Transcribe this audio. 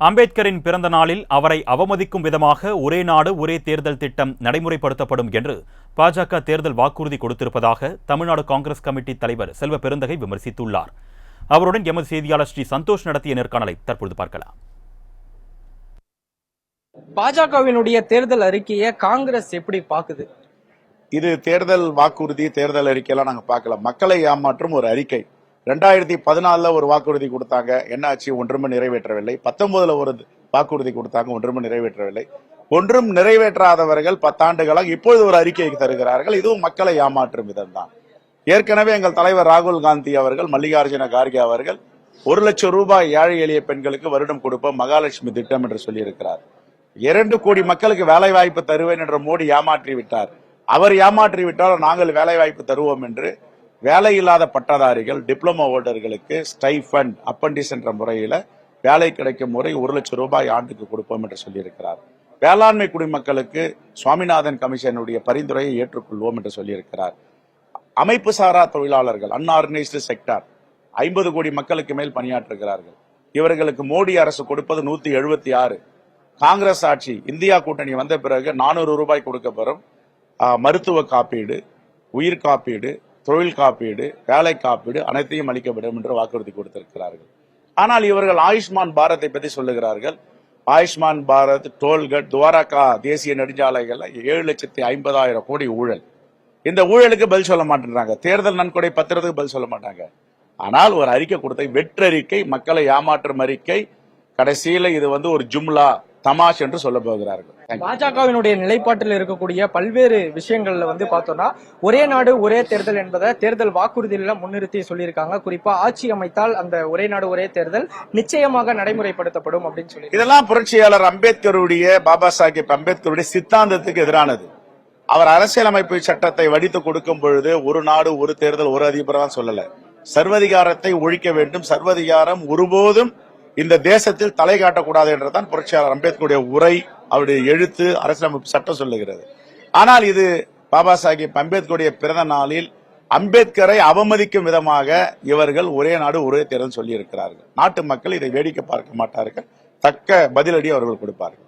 அம்பேத்கரின் பிறந்த நாளில் அவரை அவமதிக்கும் விதமாக ஒரே நாடு ஒரே தேர்தல் திட்டம் நடைமுறைப்படுத்தப்படும் என்று பாஜக தேர்தல் வாக்குறுதி கொடுத்திருப்பதாக தமிழ்நாடு காங்கிரஸ் கமிட்டி தலைவர் செல்வ பெருந்தகை விமர்சித்துள்ளார். அவருடன் எமது செய்தியாளர் ஸ்ரீ சந்தோஷ் நடத்திய நேர்காணலை தற்பொழுது பார்க்கலாம். பாஜகவினுடைய தேர்தல் அறிக்கையை காங்கிரஸ் எப்படி பாக்குது? இது தேர்தல் வாக்குறுதி, தேர்தல் அறிக்கையெல்லாம் நாங்க பார்க்கல. மக்களை ஏமாற்றும் ஒரு அறிக்கை. 2014 ஒரு வாக்குறுதி கொடுத்தாங்க, என்ன ஆச்சு? ஒன்றுமே நிறைவேற்றவில்லை. 19 ஒரு வாக்குறுதி கொடுத்தாங்க, ஒன்றுமே நிறைவேற்றவில்லை. ஒன்றும் நிறைவேற்றாதவர்கள் 10 ஆண்டுகளாக இப்பொழுது ஒரு அறிக்கையை தருகிறார்கள். இதுவும் மக்களை ஏமாற்றும் விதம் தான். ஏற்கனவே எங்கள் தலைவர் ராகுல் காந்தி அவர்கள், மல்லிகார்ஜுன கார்கே அவர்கள் 1 லட்சம் ரூபாய் ஏழை எளிய பெண்களுக்கு வருடம் கொடுப்போம் மகாலட்சுமி திட்டம் என்று சொல்லியிருக்கிறார். 2 கோடி மக்களுக்கு வேலை வாய்ப்பு தருவேன் என்று மோடி ஏமாற்றி விட்டார். அவர் ஏமாற்றி விட்டால் நாங்கள் வேலை வாய்ப்பு தருவோம் என்று வேலை இல்லாத பட்டதாரிகள், டிப்ளமோ ஹோல்டர்களுக்கு ஸ்டைஃபண்ட், அப்பண்டிஸ் என்ற முறையில வேலை கிடைக்கும் முறை 1 லட்சம் ரூபாய் ஆண்டுக்கு கொடுப்போம் என்று சொல்லியிருக்கிறார். வேளாண்மை குடிமக்களுக்கு சுவாமிநாதன் கமிஷனுடைய பரிந்துரையை ஏற்றுக்கொள்வோம் என்று சொல்லியிருக்கிறார். அமைப்பு சாரா தொழிலாளர்கள், அன்ஆர்கனைஸ்டு செக்டார் 50 கோடி மக்களுக்கு மேல் பணியாற்றுகிறார்கள். இவர்களுக்கு மோடி அரசு கொடுப்பது 176. காங்கிரஸ் ஆட்சி, இந்தியா கூட்டணி வந்த பிறகு 400 ரூபாய் கொடுக்கப்படும். மருத்துவ காப்பீடு, உயிர் காப்பீடு, தொழில் காப்பீடு, வேலை காப்பீடு அனைத்தையும் அளிக்கப்படும் என்று வாக்குறுதி கொடுத்திருக்கிறார்கள். ஆனால் இவர்கள் ஆயுஷ்மான் பாரத்தை பற்றி சொல்லுகிறார்கள். ஆயுஷ்மான் பாரத், டோல்கட், துவாரகா தேசிய நெடுஞ்சாலைகள்ல 7,50,000 கோடி ஊழல். இந்த ஊழலுக்கு பதில் சொல்ல மாட்டேங்கிறாங்க. தேர்தல் நன்கொடை பத்திரத்துக்கு பதில் சொல்ல மாட்டாங்க. ஆனால் ஒரு அறிக்கை கொடுத்த வெற்றறிக்கை, மக்களை ஏமாற்றும் அறிக்கை. கடைசியில இது ஒரு ஜும்லா, தமாஷ் என்று சொல்ல போகிறார்கள். பாஜகவினுடைய நிலைப்பாட்டில் இருக்கக்கூடிய பல்வேறு விஷயங்கள்ல பார்த்தோம்னா ஒரே நாடு ஒரே தேர்தல் என்பதை தேர்தல் வாக்குறுதியில முன்னிறுத்தி சொல்லியிருக்காங்க. குறிப்பா ஆட்சி அமைத்தால் அந்த ஒரே நாடு ஒரே தேர்தல் நிச்சயமாக நடைமுறைப்படுத்தப்படும் அப்படின்னு சொல்லி. இதெல்லாம் புரட்சியாளர் அம்பேத்கருடைய, பாபா சாஹேப் அம்பேத்கருடைய சித்தாந்தத்துக்கு எதிரானது. அவர் அரசியலமைப்பு சட்டத்தை வடித்து கொடுக்கும் பொழுது ஒரு நாடு ஒரு தேர்தல் ஒரு அதிபர் தான் சொல்லல. சர்வதிகாரத்தை ஒழிக்க வேண்டும். சர்வதிகாரம் ஒருபோதும் இந்த தேசத்தில் தலை காட்டக்கூடாது என்றுதான் புரட்சியாளர் அம்பேத்கருடைய உரை, அவருடைய எழுத்து, அரசியலமைப்பு சட்டம் சொல்லுகிறது. ஆனால் இது பாபா சாஹேப் அம்பேத்கருடைய பிறந்த நாளில் அம்பேத்கரை அவமதிக்கும் விதமாக இவர்கள் ஒரே நாடு ஒரே தேர்தல் சொல்லி இருக்கிறார்கள். நாட்டு மக்கள் இதை வேடிக்கை பார்க்க மாட்டார்கள். தக்க பதிலடி அவர்கள் கொடுப்பார்கள்.